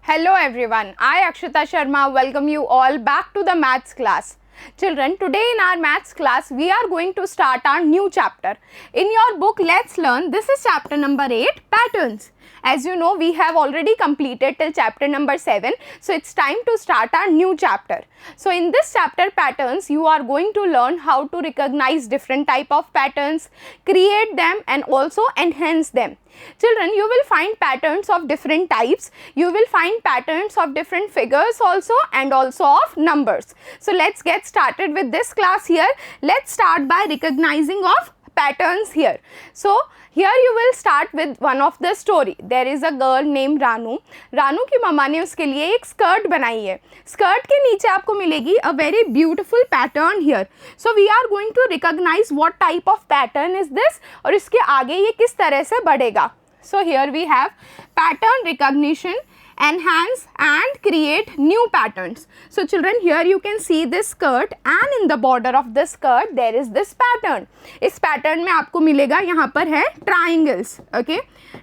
Hello everyone, I Akshita Sharma welcome you all back to the maths class. Children, today in our maths class we are going to start our new chapter. In your book Let's Learn, this is chapter number 8, Patterns. As you know, we have already completed till chapter number 7, so it's time to start our new chapter. So in this chapter Patterns, you are going to learn how to recognize different type of patterns, create them and also enhance them. Children, you will find patterns of different types. You will find patterns of different figures also and also of numbers. So let's get started with this class here. Let's start by recognizing of patterns here. So here you will start with one of the story. There is a girl named Ranu. Ranu की मम्मा ने उसके लिए एक skirt बनाई है. Skirt के नीचे आपको मिलेगी a very beautiful pattern here. So we are going to recognize what type of pattern is this और इसके आगे ये किस तरह से बढ़ेगा. So here we have pattern recognition, enhance and create new patterns. So children, here you can see this skirt and in the border of the skirt there is this pattern. इस pattern में आपको मिलेगा यहाँ पर है triangles. Okay,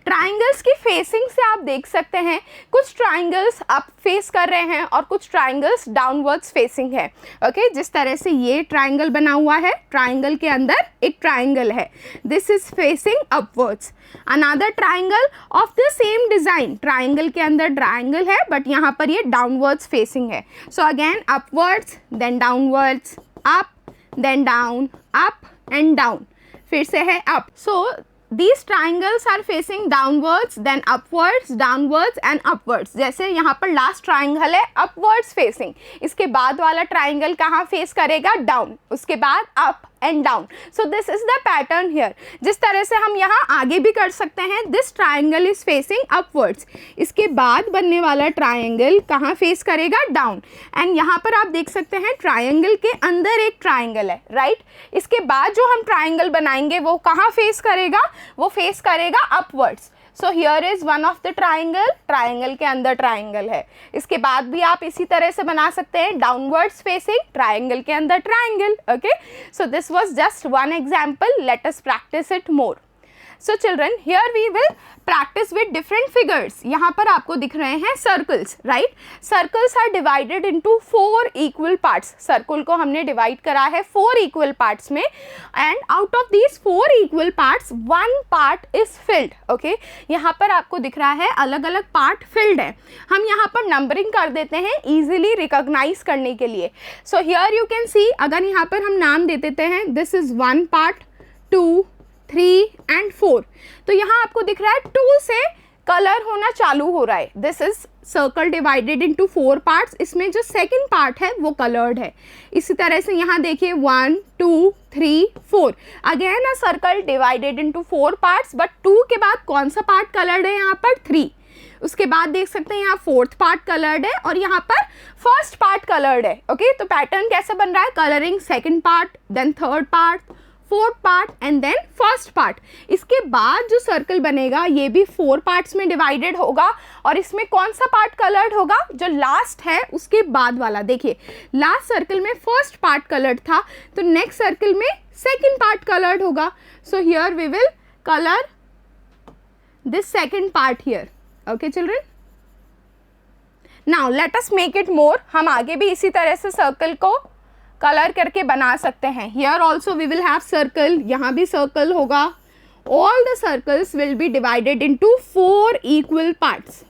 triangles की facing से आप देख सकते हैं कुछ triangles up face कर रहे हैं और कुछ triangles downwards facing है. Okay, जिस तरह से ये triangle बना हुआ है, triangle के अंदर एक triangle है. This is facing upwards. Another triangle of the same design. Triangle के अंदर triangle है but यहाँ पर ये downwards facing है. So again upwards, then downwards, up, then down, up and down. फिर से है up. So these triangles are facing downwards, then upwards, downwards and upwards. जैसे यहाँ पर last triangle है upwards facing. इसके बाद वाला triangle कहाँ face करेगा? Down. उसके बाद up and down. So this is the pattern here. जिस तरह से हम यहाँ आगे भी कर सकते हैं, this triangle is facing upwards. इसके बाद बनने वाला triangle कहाँ face करेगा? Down. And यहाँ पर आप देख सकते हैं triangle के अंदर एक triangle है, right? इसके बाद जो हम triangle बनाएंगे वो कहाँ face करेगा? वो face करेगा upwards. So here is one of the triangle. Triangle के अंदर triangle है. इसके बाद भी आप इसी तरह से बना सकते हैं downwards facing, triangle के अंदर triangle. Okay, so this was just one example. Let us practice it more. So children, here we will practice with different figures. यहाँ पर आपको दिख रहे हैं circles, right? Circles are divided into 4 equal parts. Circle को हमने divide करा है 4 equal parts में, and out of these 4 equal parts, one part is filled. Okay? यहाँ पर आपको दिख रहा है अलग अलग part filled है. हम यहाँ पर numbering कर देते हैं easily recognize करने के लिए. So here you can see, अगर यहाँ पर हम नाम दे देते हैं, this is 1 part, 2, 3 and 4. तो यहाँ आपको दिख रहा है 2 से कलर होना चालू हो रहा है. This is circle divided into 4 parts. इसमें जो सेकंड पार्ट है वो कलर्ड है. इसी तरह से यहाँ देखिए 1, 2, 3, 4. Again a circle divided into 4 parts, but 2 के बाद कौन सा पार्ट कलर्ड है? यहाँ पर 3. उसके बाद देख सकते हैं यहाँ 4th पार्ट कलर्ड है और यहाँ पर फर्स्ट पार्ट कलर्ड है. ओके, तो पैटर्न कैसे बन रहा है? Colouring second part, then third part, 4th part and then first part. इसके बाद जो सर्कल बनेगा ये भी 4 पार्ट्स में डिवाइडेड होगा और इसमें कौन सा पार्ट कलर्ड होगा? जो लास्ट है उसके बाद वाला. देखिए लास्ट सर्कल में फर्स्ट पार्ट कलर्ड था, तो नेक्स्ट सर्कल में सेकंड पार्ट कलर्ड होगा. So here we will colour this second part here. Okay children, now let us make it more. हम आगे भी इसी तरह से सर्कल को कलर करके बना सकते हैं. Here also we will have circle. यहाँ भी सर्कल होगा. All the circles will be divided into 4 equal parts.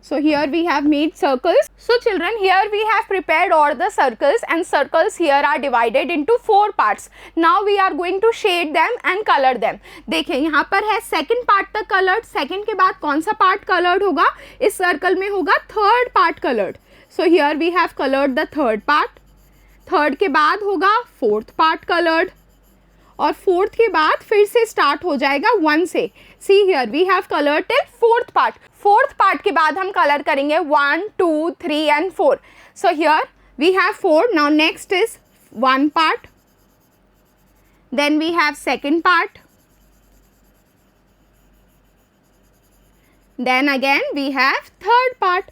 So here we have made circles. So children, here we have prepared all the circles and circles here are divided into 4 parts. Now we are going to shade them and color them. देखिए यहाँ पर है second part तक colored. Second के बाद कौन सा part colored होगा? इस circle में होगा third part colored. So here we have colored the third part. Third के बाद होगा 4th part colored. और 4th के बाद फिर से स्टार्ट हो जाएगा 1 से. See here we have colour till 4th part. 4th part के बाद हम कलर करेंगे 1, 2, 3 and 4. So here we have 4. Now next is 1 part, then we have second part, then again we have third part.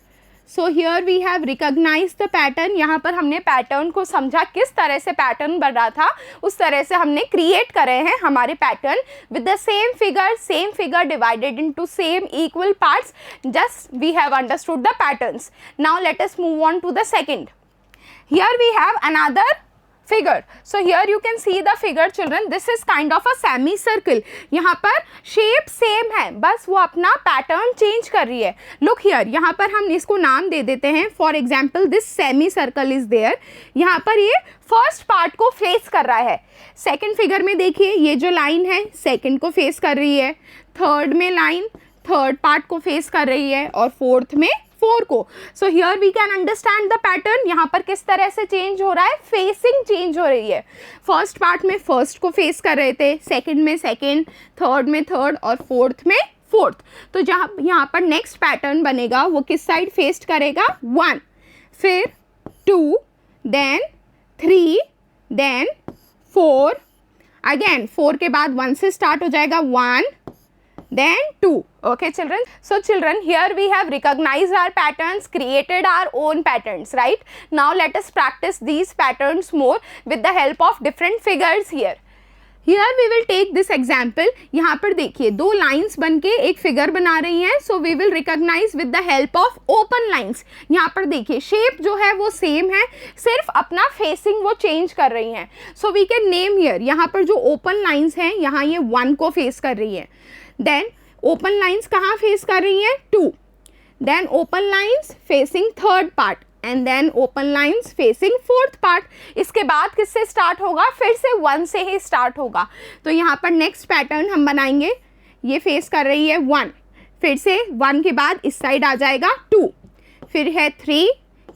So here we have recognise the pattern. यहाँ पर हमने pattern को समझा, किस तरह से पैटर्न बन रहा था उस तरह से हमने क्रिएट करे हैं हमारे pattern with the same figure divided into same equal parts. Just we have understood the patterns. Now let us move on to the second. Here we have another figure. So here you can see the figure children. This is kind of a semicircle. यहाँ पर shape same है, बस वो अपना pattern change कर रही है. Look here, यहाँ पर हम इसको नाम दे देते हैं. For example, this semicircle is there. यहाँ पर ये first part को face कर रहा है. Second figure में देखिए, ये जो line है second को face कर रही है. Third में line third part को face कर रही है और fourth में 4 को. So here we can understand the pattern. यहाँ पर किस तरह से चेंज हो रहा है, फेसिंग चेंज हो रही है. फर्स्ट पार्ट में फर्स्ट को फेस कर रहे थे, सेकंड में सेकंड, थर्ड में थर्ड और फोर्थ में फोर्थ. तो जहाँ यहाँ पर नेक्स्ट पैटर्न बनेगा वो किस साइड फेस करेगा, 1, फिर 2, देन 3, देन 4, अगेन 4 के बाद 1 से स्टार्ट हो जाएगा, 1, then 2. Okay children, so children, here we have recognized our patterns, created our own patterns, right? Now let us practice these patterns more with the help of different figures here. Here we will take this example. यहाँ पर देखिए दो lines बन के एक figure बना रही हैं. So we will recognize with the help of open lines. यहाँ पर देखिए shape जो है वो same है, सिर्फ अपना facing वो change कर रही हैं. So we can name here. यहाँ पर जो open lines हैं यहाँ ये 1 को face कर रही है. Then open lines कहाँ face कर रही हैं, 2. Then open lines facing third part and then open lines facing fourth part. इसके बाद किससे स्टार्ट होगा, फिर से 1 से ही स्टार्ट होगा. तो यहाँ पर नेक्स्ट पैटर्न हम बनाएंगे. ये फेस कर रही है 1, फिर से 1 के बाद इस साइड आ जाएगा 2, फिर है 3,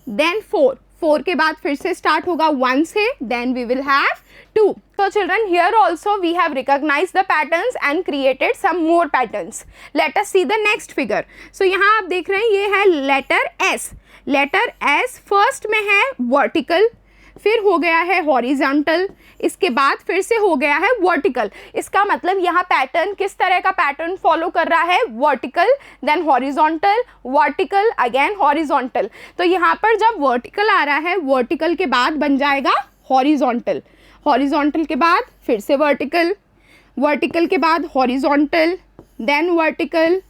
देन 4. 4 के बाद फिर से स्टार्ट होगा 1 से, then we will have 2. So children, here also we have recognized the patterns and created some more patterns. Let us see the next figure. So यहाँ आप देख रहे हैं ये है letter S. Letter S first में है vertical, फिर हो गया है horizontal, इसके बाद फिर से हो गया है vertical. इसका मतलब यहाँ पैटर्न किस तरह का पैटर्न फॉलो कर रहा है, vertical, then horizontal, vertical, again horizontal. तो यहाँ पर जब vertical आ रहा है, vertical के बाद बन जाएगा horizontal. हॉरिजॉन्टल के बाद फिर से वर्टिकल, वर्टिकल के बाद horizontal, then vertical,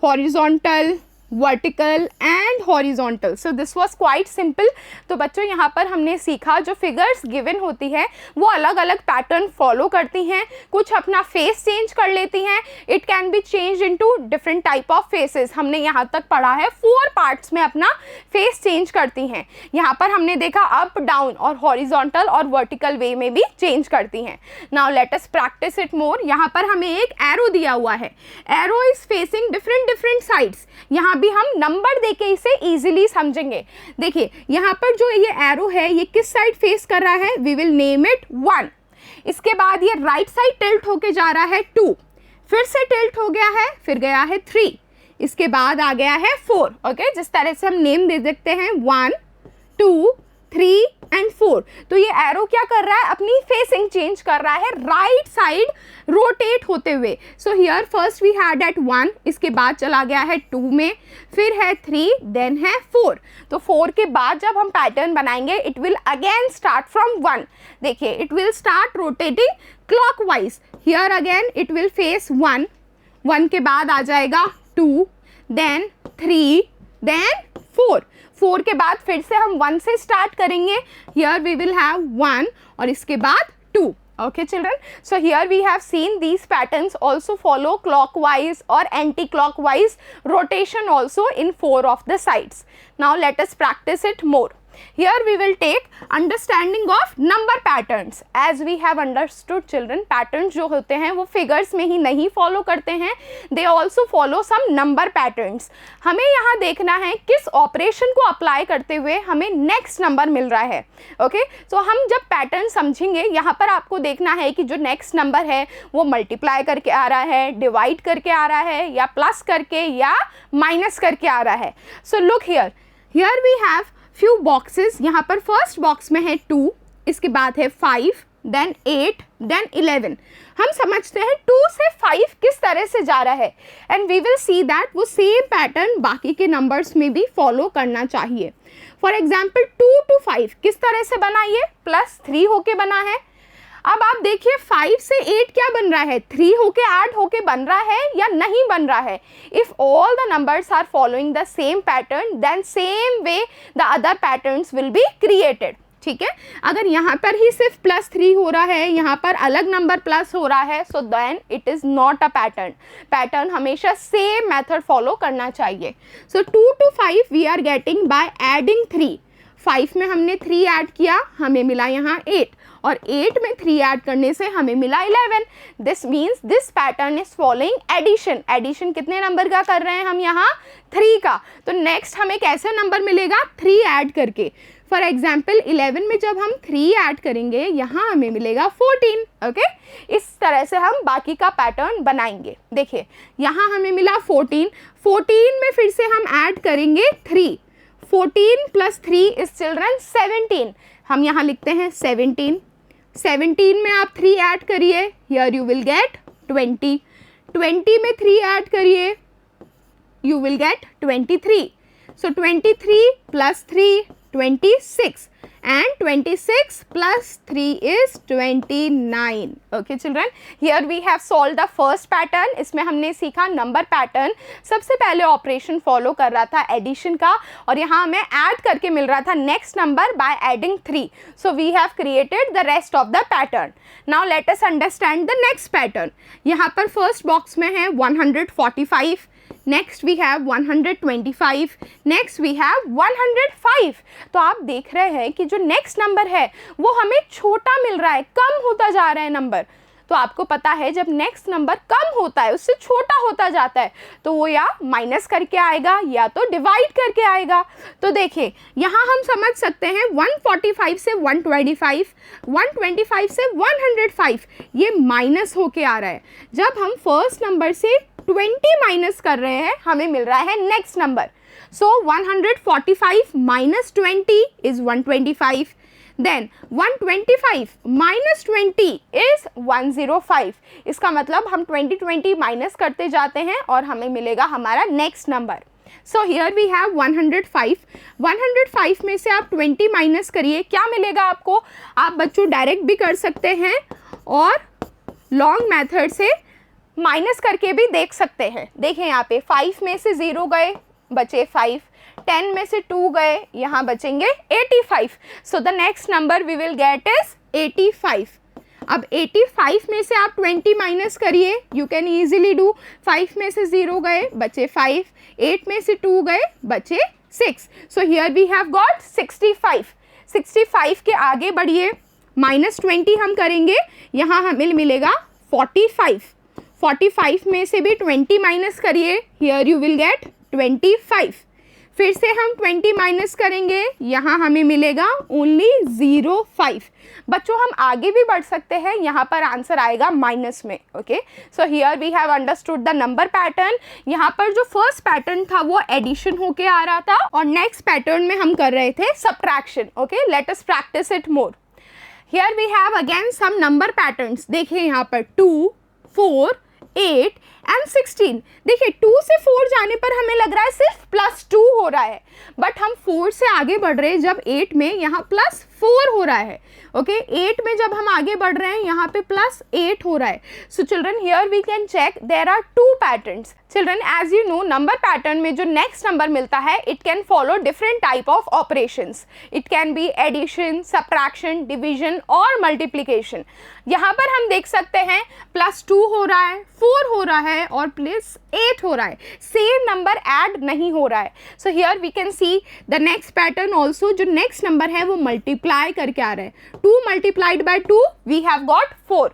horizontal, vertical and horizontal. So this was quite simple. तो बच्चों यहाँ पर हमने सीखा जो फिगर्स गिवन होती है वो अलग अलग पैटर्न फॉलो करती हैं, कुछ अपना फेस चेंज कर लेती हैं. It can B change into different type of faces. हमने यहाँ तक पढ़ा है 4 पार्ट्स में अपना फेस चेंज करती हैं. यहाँ पर हमने देखा अप डाउन और हॉरिजॉन्टल और वर्टिकल वे में भी चेंज करती हैं. Now let us practise it मोर. यहाँ पर हमें एक एरो दिया हुआ है. Arrow is facing different sides. यहाँ भी हम नंबर देके इसे इजीली समझेंगे. देखिए यहाँ पर जो ये एरो है ये किस साइड फेस कर रहा है, वी विल नेम इट 1. इसके बाद ये राइट साइड टिल्ट होके जा रहा है 2, फिर से टिल्ट हो गया है, फिर गया है 3, इसके बाद आ गया है 4. ओके, जिस तरह से हम नेम दे सकते हैं 1, 2, 3 एंड 4. तो ये एरो क्या कर रहा है, अपनी फेसिंग चेंज कर रहा है राइट साइड रोटेट होते हुए. So here first we had at 1, इसके बाद चला गया है 2 में, फिर है 3, देन है 4. तो 4 के बाद जब हम पैटर्न बनाएंगे it will again start from 1. देखिए it will start rotating clockwise. Here again it will face 1, 1 के बाद आ जाएगा 2, देन 3, देन 4. 4 के बाद फिर से हम 1 से स्टार्ट करेंगे. हियर वी विल हैव 1 और इसके बाद 2. Okay children, so here we have seen these patterns also follow clockwise or anti-clockwise rotation also in 4 of the sides. Now let us practice it more. Here we will take understanding of number patterns. As we have understood children, patterns जो होते हैं वो figures में ही नहीं follow करते हैं, they also follow some number patterns. हमें यहाँ देखना है किस operation को apply करते हुए हमें next number मिल रहा है. Okay, so हम जब pattern समझेंगे यहाँ पर आपको देखना है कि जो next number है वो multiply करके आ रहा है, divide करके आ रहा है या plus करके या minus करके आ रहा है. So look here, here we have few boxes. यहाँ पर फर्स्ट बॉक्स में है 2, इसके बाद है 5, देन 8, देन 11. हम समझते हैं 2 से 5 किस तरह से जा रहा है, and we will see that वो सेम पैटर्न बाकी के नंबर्स में भी फॉलो करना चाहिए। फॉर एग्जाम्पल 2 to 5 किस तरह से बना, ये +3 होके बना है। अब आप देखिए 5 से 8 क्या बन रहा है, 3 होके ऐड होके बन रहा है या नहीं बन रहा है। If all the numbers are following the same pattern then same way the other patterns will be created. ठीक है, अगर यहाँ पर ही सिर्फ +3 हो रहा है, यहाँ पर अलग नंबर प्लस हो रहा है, so then it is not a pattern. Pattern हमेशा सेम मेथड फॉलो करना चाहिए। So 2 to 5 we are getting by adding 3। 5 में हमने 3 ऐड किया, हमें मिला यहाँ 8, और 8 में 3 ऐड करने से हमें मिला 11। This means this pattern is following addition. Addition कितने नंबर का कर रहे हैं हम यहाँ, 3 का। तो नेक्स्ट हमें कैसे नंबर मिलेगा, 3 ऐड करके। फॉर एग्जाम्पल 11 में जब हम 3 ऐड करेंगे यहाँ हमें मिलेगा 14। ओके, इस तरह से हम बाकी का पैटर्न बनाएंगे। देखिए यहाँ हमें मिला 14, 14 में फिर से हम ऐड करेंगे 3, 14 + 3 इज चिल्ड्रन 17। हम यहाँ लिखते हैं 17, 17 में आप 3 ऐड करिए, हियर यू विल गेट 20, 20 में 3 ऐड करिए, you will gate 23। So 23 + 3 26, and 26 + 3 is 29. Okay children, here we have solved the first pattern. इसमें हमने सीखा नंबर पैटर्न। सबसे पहले ऑपरेशन फॉलो कर रहा था एडिशन का, और यहाँ हमें ऐड करके मिल रहा था next number by adding 3. So we have created the rest of the pattern. Now let us understand the next pattern. यहाँ पर फर्स्ट बॉक्स में है 145, next we have 125, next we have 105। तो आप देख रहे हैं कि जो नेक्स्ट नंबर है वो हमें छोटा मिल रहा है, कम होता जा रहा है नंबर। तो आपको पता है जब नेक्स्ट नंबर कम होता है, उससे छोटा होता जाता है, तो वो या माइनस करके आएगा या तो डिवाइड करके आएगा। तो देखिए यहाँ हम समझ सकते हैं 145 से 125, 125 से 105 ये माइनस होके आ रहा है। जब हम फर्स्ट नंबर से 20 माइनस कर रहे हैं हमें मिल रहा है next number. So 145 - 20 is 125, then 125 - 20 is 105। इसका मतलब हम 20 माइनस करते जाते हैं और हमें मिलेगा हमारा next number. So here we have 105, 105 में से आप 20 माइनस करिए, क्या मिलेगा आपको। आप बच्चों डायरेक्ट भी कर सकते हैं और लॉन्ग मेथड से माइनस करके भी देख सकते हैं। देखें यहाँ पे 5 में से 0 गए, बचे 5, 10 में से 2 गए, यहाँ बचेंगे 85। So the next number we will get is 85। अब 85 में से आप 20 माइनस करिए, यू कैन ईजिली डू। 5 में से 0 गए, बचे 5, 8 में से 2 गए, बचे 6। So here we have got 65। 65 के आगे बढ़िए, -20 हम करेंगे, यहाँ हमें मिलेगा 45। 45 में से भी 20 माइनस करिए, हियर यू विल गेट 25। फिर से हम 20 माइनस करेंगे, यहाँ हमें मिलेगा ओनली 05। बच्चों हम आगे भी बढ़ सकते हैं, यहाँ पर आंसर आएगा माइनस में। Okay, so here we have understood the number pattern. यहाँ पर जो फर्स्ट पैटर्न था वो एडिशन होके आ रहा था, और नेक्स्ट पैटर्न में हम कर रहे थे subtraction. Okay, let us practise it more. Here we have again some number patterns. देखिए यहाँ पर 2, 4, 8 एंड 16। देखिए 2 से 4 जाने पर हमें लग रहा है सिर्फ +2 हो रहा है, बट हम 4 से आगे बढ़ रहे हैं जब 8 में यहाँ +4 हो रहा है। ओके, 8 में जब हम आगे बढ़ रहे हैं यहाँ पे +8 हो रहा है। So children here we can check there are 2 patterns. Children as you know number pattern में जो नेक्स्ट नंबर मिलता है it can follow different type of operations. It can be addition, subtraction, division और मल्टीप्लिकेशन। यहाँ पर हम देख सकते हैं +2 हो रहा है, 4 हो रहा है और +8 हो रहा है, सेम नंबर ऐड नहीं हो रहा है। So here we can see the next pattern also. जो नेक्स्ट नंबर है वो मल्टीप्लाई करके आ रहा है। 2 multiplied by 2 we have got 4,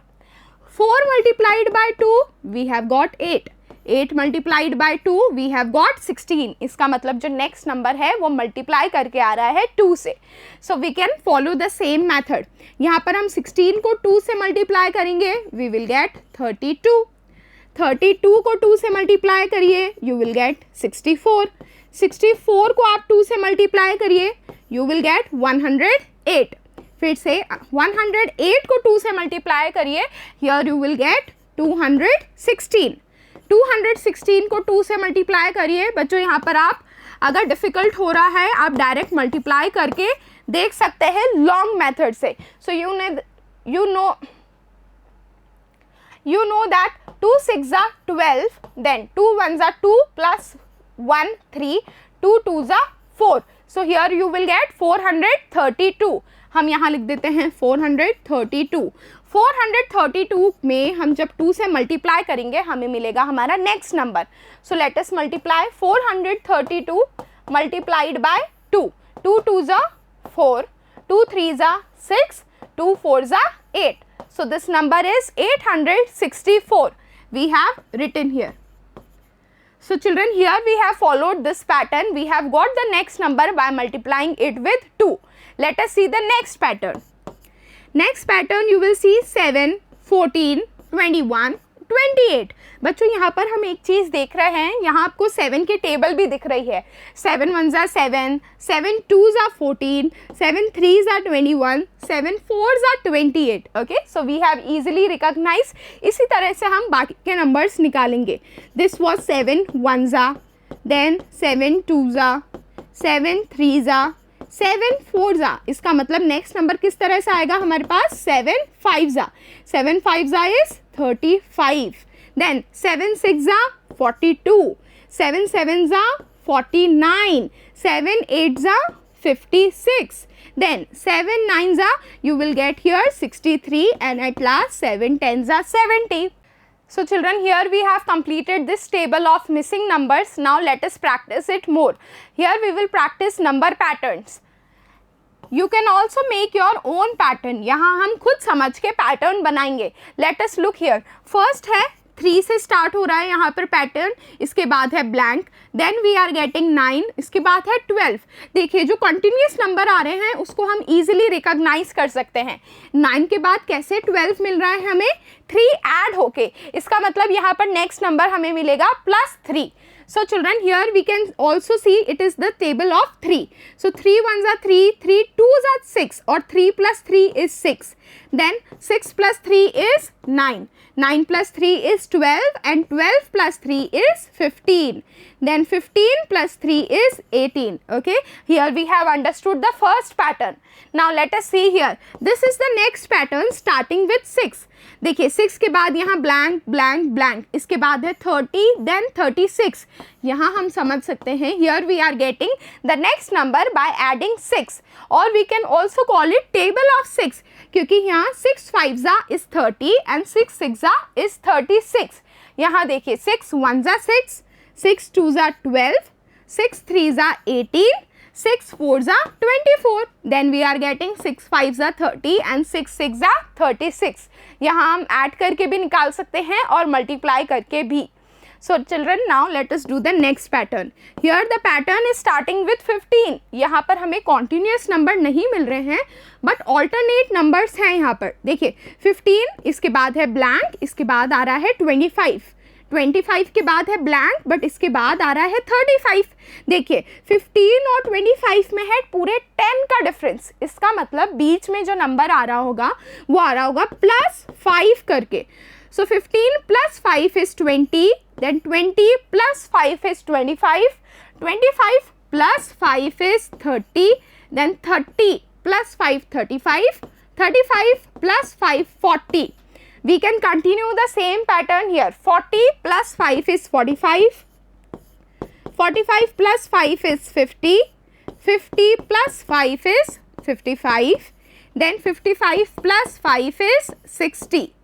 4 multiplied by 2 we have got 8, 8 multiplied by 2 we have got 16। इसका मतलब जो नेक्स्ट नंबर है वो मल्टीप्लाई करके आ रहा है 2 से। So we can follow the same method. यहाँ पर हम 16 को 2 से मल्टीप्लाई करेंगे, वी विल गेट 32। 32 को 2 से मल्टीप्लाई करिए, यू विल गेट 64। 64 को आप 2 से मल्टीप्लाई करिए, यू विल गेट 108। फिर से 108 को 2 से मल्टीप्लाई करिए, हियर यू विल गेट 216। 216 को 2 से मल्टीप्लाई करिए बच्चों। यहाँ पर आप अगर डिफ़िकल्ट हो रहा है आप डायरेक्ट मल्टीप्लाई करके देख सकते हैं लॉन्ग मेथड से। सो you know that 2 6 are 12, then 2 1s are 2 plus 1 3, 2 2s are 4. So here you will get 432. हम यहाँ लिख देते हैं 432. 432 में हम जब 2 से मल्टीप्लाई करेंगे हमें मिलेगा हमारा next number. So let us multiply 432 multiplied by 2. 2 2s are 4, 2 3s are 6, 2 4s are 8. So this number is 864 we have written here. So children, here we have followed this pattern. We have got the next number by multiplying it with 2. Let us see the next pattern. Next pattern you will see 7, 14, 21, 28. बच्चों यहाँ पर हम एक चीज़ देख रहे हैं, यहाँ आपको 7 की टेबल भी दिख रही है. 7 1s are 7, 7 2s are 14, 7 3s are 21, 7 4s are 28. Okay, so we have easily recognized. इसी तरह से हम बाकी के नंबर्स निकालेंगे. This was 7 1s are, then 7 2s are, 7 3s are, 7 4s are. इसका मतलब नेक्स्ट नंबर किस तरह से आएगा हमारे पास? 7 5s are. 7 5s are is 35. Then 7 6s are 42. 7 7s are 49. 7 8s are 56. Then 7 9s are, you will get here 63, and at last 7 10s are 70. So children, here we have completed this table of missing numbers. Now let us practice it more. Here we will practice number patterns. You can also make your own pattern. यहाँ हम खुद समझ के pattern बनाएंगे. Let us look here. First है 3 से start हो रहा है यहाँ पर पैटर्न, इसके बाद है blank, then we are getting 9, इसके बाद है 12. देखिए जो कंटिन्यूस नंबर आ रहे हैं उसको हम इजीली रिकॉग्नाइज कर सकते हैं. 9 के बाद कैसे 12 मिल रहा है हमें? 3 ऐड होके, इसका मतलब यहाँ पर नेक्स्ट नंबर हमें मिलेगा +3. So children, here we can also see it is the table of 3. So 3 1s are 3, 3 2s are 6, or 3 plus 3 is 6. Then 6 plus 3 is 9. 9 plus 3 is 12, and 12 plus 3 is 15. Then 15 plus 3 is 18. Okay, here we have understood the first pattern. Now let us see here. This is the next pattern starting with 6. देखिए 6 के बाद यहाँ blank blank blank, इसके बाद है 30, then 36. यहाँ हम समझ सकते हैं here we are getting the next number by adding 6, or we can also call it table of 6, क्योंकि यहाँ 6 5s are is 30 and 6 6s are is 36. यहाँ देखिए 6 1s are 6, 6 2s are 12, 6 3s are 18, 6 4s are 24. Then we are getting 6 5s are 30 and 6 6s are 36. यहाँ हम add करके भी निकाल सकते हैं और मल्टीप्लाई करके भी. So children, now let us do the next pattern. Here the pattern is starting with 15. यहाँ पर हमें continuous number नहीं मिल रहे हैं, but alternate numbers हैं यहाँ पर. देखिए 15, इसके बाद है blank, इसके बाद आ रहा है 25. 25 के बाद है ब्लैंक, बट इसके बाद आ रहा है 35. देखिए 15 और 25 में है पूरे 10 का डिफरेंस. इसका मतलब बीच में जो नंबर आ रहा होगा वो आ रहा होगा +5 करके. सो 15 + 5 is 20, then 20 + 5 is 25, 25 + 5 is 30, then 30 + 5 35, 35 + 5 40. We can continue the same pattern here. 40 + 5 is 45, 45 + 5 is 50, 50 + 5 is 55, then 55 + 5 is 60,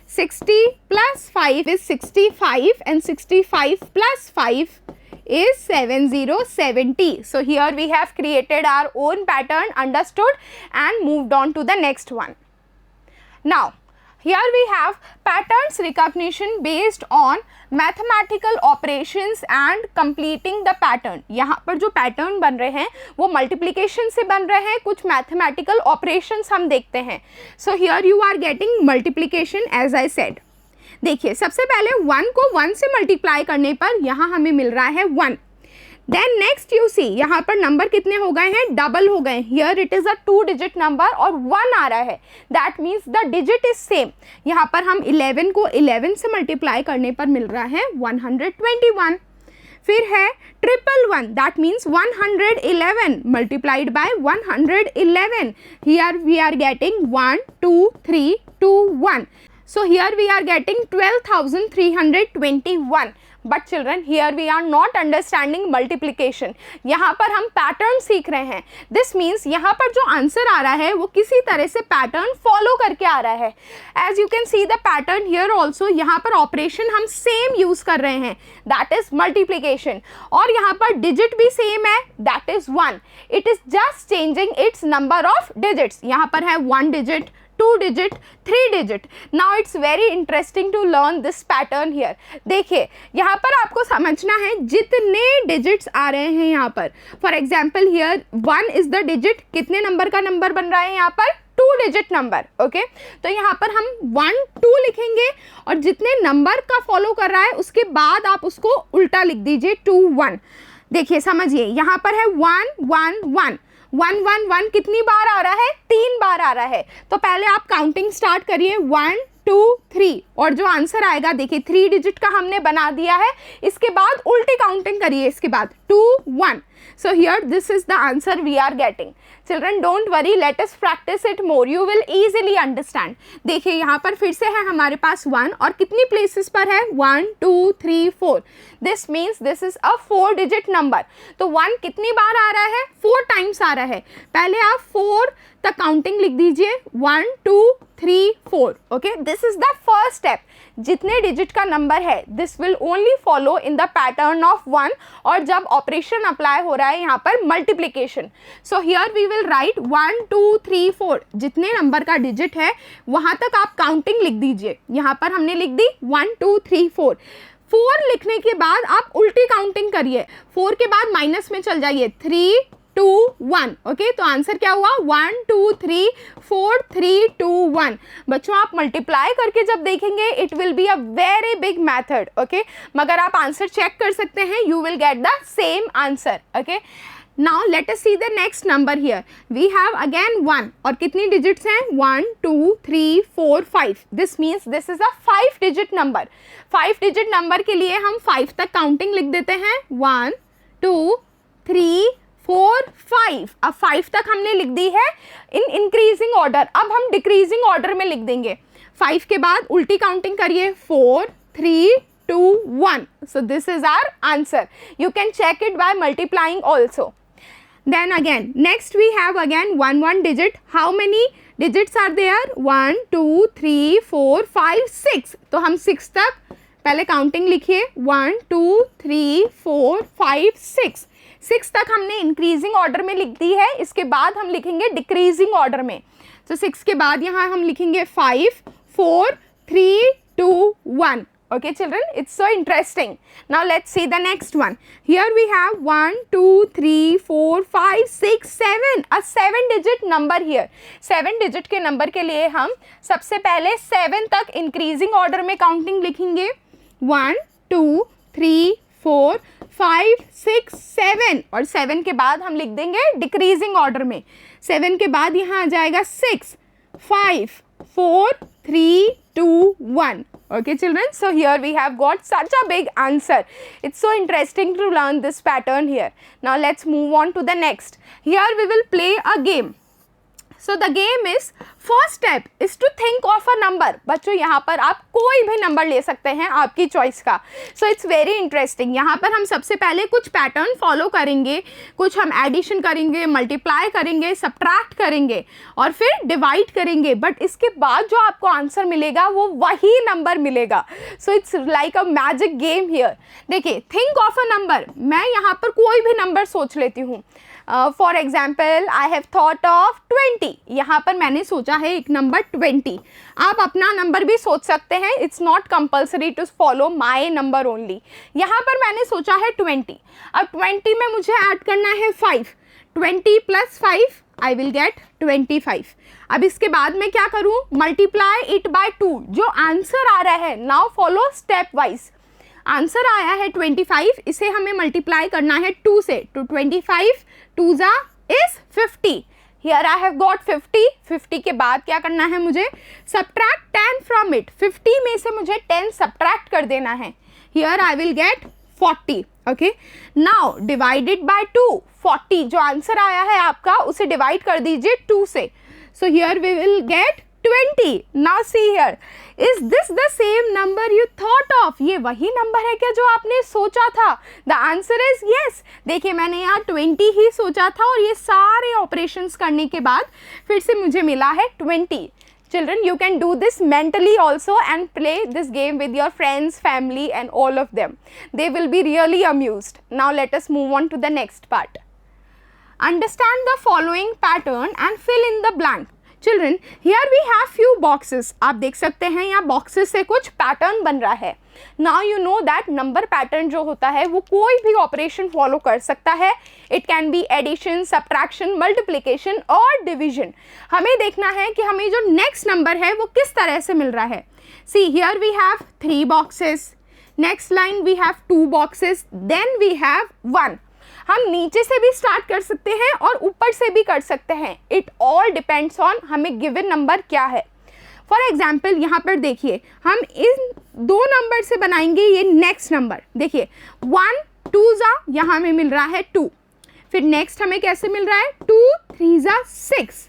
60 + 5 is 65, and 65 + 5 is 70. So here we have created our own pattern, understood, and moved on to the next one. Now here we have patterns recognition based on mathematical operations and completing the pattern. यहाँ पर जो pattern बन रहे हैं वो multiplication से बन रहे हैं, कुछ मैथमेटिकल ऑपरेशंस हम देखते हैं. So here you are getting multiplication as I said. देखिए सबसे पहले 1 को 1 से मल्टीप्लाई करने पर यहाँ हमें मिल रहा है 1. देन नेक्स्ट यू सी, यहाँ पर नंबर कितने हो गए हैं, डबल हो गए. Here it is a 2 digit number और 1 आ रहा है, that means the digit is same. यहाँ पर हम 11 को 11 से मल्टीप्लाई करने पर मिल रहा है 121. फिर है 111, that means 111 multiplied by 111. Here we are getting 1 2 3 2 1. So here we are getting 12,321. But children, here we are not understanding multiplication. यहाँ पर हम पैटर्न सीख रहे हैं. This means यहाँ पर जो आंसर आ रहा है वो किसी तरह से पैटर्न फॉलो करके आ रहा है. As you can see the pattern here also, यहाँ पर ऑपरेशन हम सेम यूज कर रहे हैं, that is multiplication. और यहाँ पर डिजिट भी सेम है, that is 1. It is just changing its number of digits. यहाँ पर है 1 digit, 2 digit, 3 digit. Now it's very interesting to learn this pattern here. देखिए यहाँ पर आपको समझना है जितने digits आ रहे हैं यहाँ पर. For example here 1 is the digit. कितने नंबर का नंबर बन रहा है यहाँ पर, 2 digit नंबर. ओके, तो यहाँ पर हम 1 2 लिखेंगे और जितने नंबर का फॉलो कर रहा है उसके बाद आप उसको उल्टा लिख दीजिए 2 1. देखिए समझिए, यहाँ पर है 1 1 1. 1 1 1 कितनी बार आ रहा है, 3 बार आ रहा है. तो पहले आप काउंटिंग स्टार्ट करिए 1 2 3 और जो आंसर आएगा देखिए 3 डिजिट का हमने बना दिया है. इसके बाद उल्टी काउंटिंग करिए, इसके बाद 2 1. So here this is the answer we are getting. Children don't worry, let us practice it more, you will easily understand. देखिए यहाँ पर फिर से है हमारे पास 1 और कितनी प्लेसेस पर है, 1 2 3 4. This means this is a 4 digit number. तो 1 कितनी बार आ रहा है, 4 टाइम्स आ रहा है. पहले आप 4 तक काउंटिंग लिख दीजिए, 1 2 3 4. Okay, this is the first step. जितने डिजिट का नंबर है this will only follow in the pattern of 1. और जब ऑपरेशन अप्लाई हो रहा है यहाँ पर multiplication, so here we will write 1 2 3 4. जितने नंबर का डिजिट है वहाँ तक आप काउंटिंग लिख दीजिए. यहाँ पर हमने लिख दी 1 2 3 4. 4 लिखने के बाद आप उल्टी काउंटिंग करिए. 4 के बाद माइनस में चल जाइए, 3 2 1. ओके, तो आंसर क्या हुआ, 1 2 3 4 3 2 1. बच्चों आप मल्टीप्लाई करके जब देखेंगे it will be a very big method. Okay, मगर आप आंसर चेक कर सकते हैं, you will get the same answer. Okay, now let us see the next number here. We have again 1 और कितनी डिजिट्स हैं, 1 2 3 4 5. This means this is a 5 digit number. 5 digit number के लिए हम 5 तक काउंटिंग लिख देते हैं, 1 2 3 4 5. अब 5 तक हमने लिख दी है इन इंक्रीजिंग ऑर्डर. अब हम डिक्रीजिंग ऑर्डर में लिख देंगे. 5 के बाद उल्टी काउंटिंग करिए, 4 3 2 1. So this is our answer. You can check it by multiplying also. Then again, next we have again 1 digit. How many digits are there? 1 2 3 4 5 6. तो हम 6 तक पहले काउंटिंग लिखिए, 1 2 3 4 5 6. 6 तक हमने इंक्रीजिंग ऑर्डर में लिख दी है. इसके बाद हम लिखेंगे डिक्रीजिंग ऑर्डर में. तो 6 के बाद यहाँ हम लिखेंगे 5 4 3 2 1. Okay children, it's so interesting. Now let's see the next one. Here we have 1 2 3 4 5 6 7. A 7 digit number here. 7 digit के नंबर के लिए हम सबसे पहले 7 तक इंक्रीजिंग ऑर्डर में काउंटिंग लिखेंगे, 1 2 3 4 5 6 7. और 7 के बाद हम लिख देंगे डिक्रीजिंग ऑर्डर में. 7 के बाद यहाँ आ जाएगा 6 5 4 3 2 1. Okay children, so here we have got such a big answer. It's so interesting to learn this pattern here. Now let's move on to the next. Here we will play a game. So the game is, first step is to think of a number. बच्चों यहाँ पर आप कोई भी number ले सकते हैं आपकी चॉइस का. So it's very interesting. यहाँ पर हम सबसे पहले कुछ पैटर्न फॉलो करेंगे, कुछ हम एडिशन करेंगे, मल्टीप्लाई करेंगे, सब्ट्रैक्ट करेंगे और फिर डिवाइड करेंगे. बट इसके बाद जो आपको आंसर मिलेगा वो वही नंबर मिलेगा. So it's like a magic game here. देखिए, think of a number. मैं यहाँ पर कोई भी नंबर सोच लेती हूँ. For example I have thought of 20. यहाँ पर मैंने सोचा है एक नंबर 20. आप अपना नंबर भी सोच सकते हैं. It's not compulsory to follow my number only. यहाँ पर मैंने सोचा है 20. अब 20 में मुझे ऐड करना है 5. 20 + 5 आई विल गेट 25. अब इसके बाद मैं क्या करूँ, मल्टीप्लाई इट बाय 2. जो आंसर आ रहा है, now follow step wise. Answer आया है 25, इसे हमें मल्टीप्लाई करना है 2 से, तो 25 2 जा is 50. Here I have got 50. 50 के बाद क्या करना है मुझे? Subtract 10 from it. 50 में से मुझे 10 सब्ट्रैक्ट कर देना है. Here I will get 40. Okay, now divided by 2. 40 जो आंसर आया है आपका उसे डिवाइड कर दीजिए 2 से. So here we will get 20. Now see here, is this the same number you thought of? ये वही नंबर है क्या जो आपने सोचा था? The answer is yes. देखिए मैंने यहाँ 20 ही सोचा था और ये सारे ऑपरेशंस करने के बाद फिर से मुझे मिला है 20. Children, you can do this mentally also and play this game with your friends, family and all of them. They will be really amused. Now let us move on to the next part. Understand the following pattern and fill in the blank. Children, here we have few boxes. आप देख सकते हैं यहाँ boxes से कुछ pattern बन रहा है. Now you know that number pattern जो होता है वो कोई भी operation follow कर सकता है. It can be addition, subtraction, multiplication और division. हमें देखना है कि हमें जो next number है वो किस तरह से मिल रहा है. See, here we have 3 boxes. Next line we have 2 boxes. Then we have 1. हम नीचे से भी स्टार्ट कर सकते हैं और ऊपर से भी कर सकते हैं. इट ऑल डिपेंड्स ऑन हमें गिवन नंबर क्या है. फॉर एग्जाम्पल यहाँ पर देखिए हम इन 2 नंबर से बनाएंगे ये नेक्स्ट नंबर. देखिए 1 2 जा यहाँ हमें मिल रहा है 2. फिर नेक्स्ट हमें कैसे मिल रहा है 2 3 जा 6.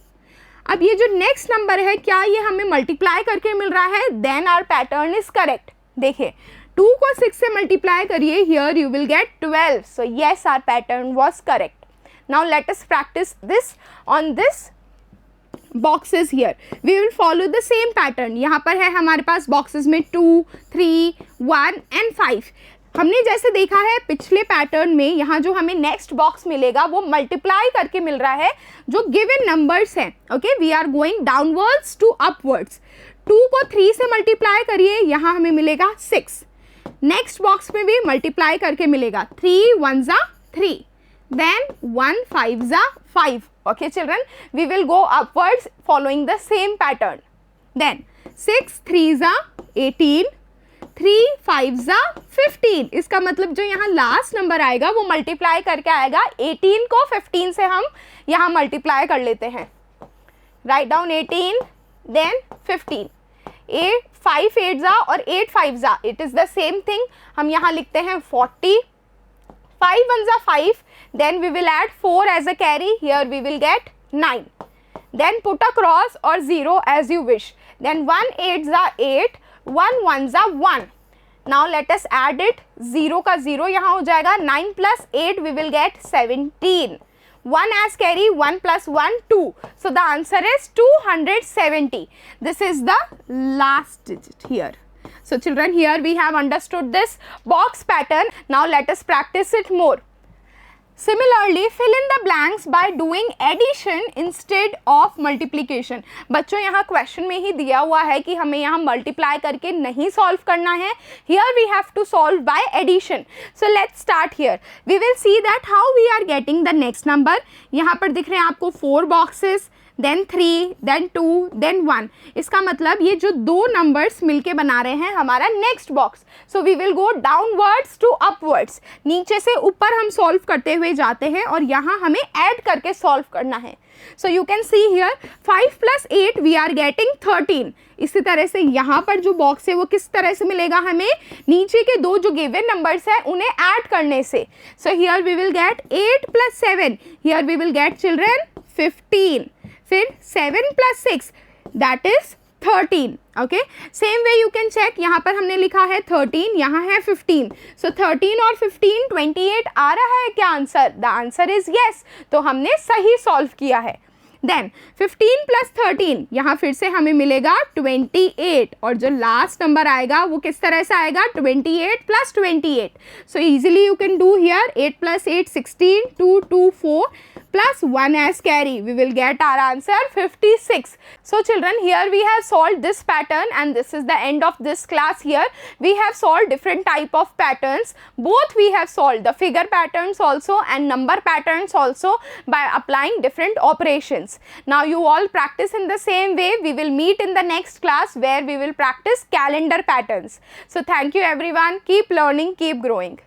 अब ये जो नेक्स्ट नंबर है क्या ये हमें मल्टीप्लाई करके मिल रहा है? Then our pattern is correct. देखिए 2 को 6 से मल्टीप्लाई करिए, here you will get 12. So yes, our pattern was correct. Now let us practice this on this boxes. Here we will follow the same pattern. यहाँ पर है हमारे पास boxes में 2 3 1 and 5. हमने जैसे देखा है पिछले पैटर्न में यहाँ जो हमें नेक्स्ट बॉक्स मिलेगा वो मल्टीप्लाई करके मिल रहा है जो गिवन नंबर्स हैं. Okay, we are going downwards to upwards. 2 को 3 से मल्टीप्लाई करिए, यहाँ हमें मिलेगा 6. नेक्स्ट बॉक्स में भी मल्टीप्लाई करके मिलेगा 3 1 जा 3, देन 1 5 जा 5. Okay children, we will go upwards following the same pattern. Then 6 3 जा 18, 3 5 जा 15. इसका मतलब जो यहाँ लास्ट नंबर आएगा वो मल्टीप्लाई करके आएगा. 18 को 15 से हम यहाँ मल्टीप्लाई कर लेते हैं. Write down 18 then 15. 5 8 जा और 8 5 जा, it is the same thing. हम यहाँ लिखते हैं 40. 5 1 जा 5, then we will add 4 as a carry, here we will get 9. Then put a cross और 0 एज यू विश. देन 1 8 जा 8, 1 1 जा 1. Now let us add it. 0 का 0 यहाँ हो जाएगा. 9 + 8 we will gate 17. 1 as carry, 1 + 1 2. So the answer is 270. This is the last digit here. So children, here we have understood this box pattern. Now let us practice it more. Similarly, fill in the blanks by doing addition instead of multiplication. बच्चों यहाँ question में ही दिया हुआ है कि हमें यहाँ multiply करके नहीं सॉल्व करना है. Here we have to solve by addition. So let's start here. We will see that how we are getting the next number. यहाँ पर दिख रहे हैं आपको 4 boxes, then 3, then 2, then 1. इसका मतलब ये जो 2 नंबर्स मिलके बना रहे हैं हमारा next box. So we will go downwards to upwards. नीचे से ऊपर हम सॉल्व करते हुए जाते हैं और यहाँ हमें ऐड करके सॉल्व करना है. So you can see here 5 + 8 we are getting 13. इसी तरह से यहाँ पर जो बॉक्स है वो किस तरह से मिलेगा हमें? नीचे के 2 जो गिवन नंबर्स हैं उन्हें ऐड करने से. So here we will get 8 + 7, here we will get children 15. फिर 7 + 6 that is 13. Okay, same way you can check. यहाँ पर हमने लिखा है 13, यहाँ है 15. सो 13 और 15 28 आ रहा है क्या answer? The answer is yes. तो हमने सही सॉल्व किया है. देन 15 + 13, यहाँ फिर से हमें मिलेगा 28 और जो लास्ट नंबर आएगा वो किस तरह से आएगा? 28 + 28. So easily you can do here 8 + 8 16, 2 2 4 plus 1 as carry. We will get our answer 56. So children, here we have solved this pattern and this is the end of this class. Here we have solved different type of patterns. Both we have solved the figure patterns also and number patterns also by applying different operations. patterns. Now you all practice in the same way. We will meet in the next class where we will practice calendar patterns. So thank you everyone. Keep learning, keep growing.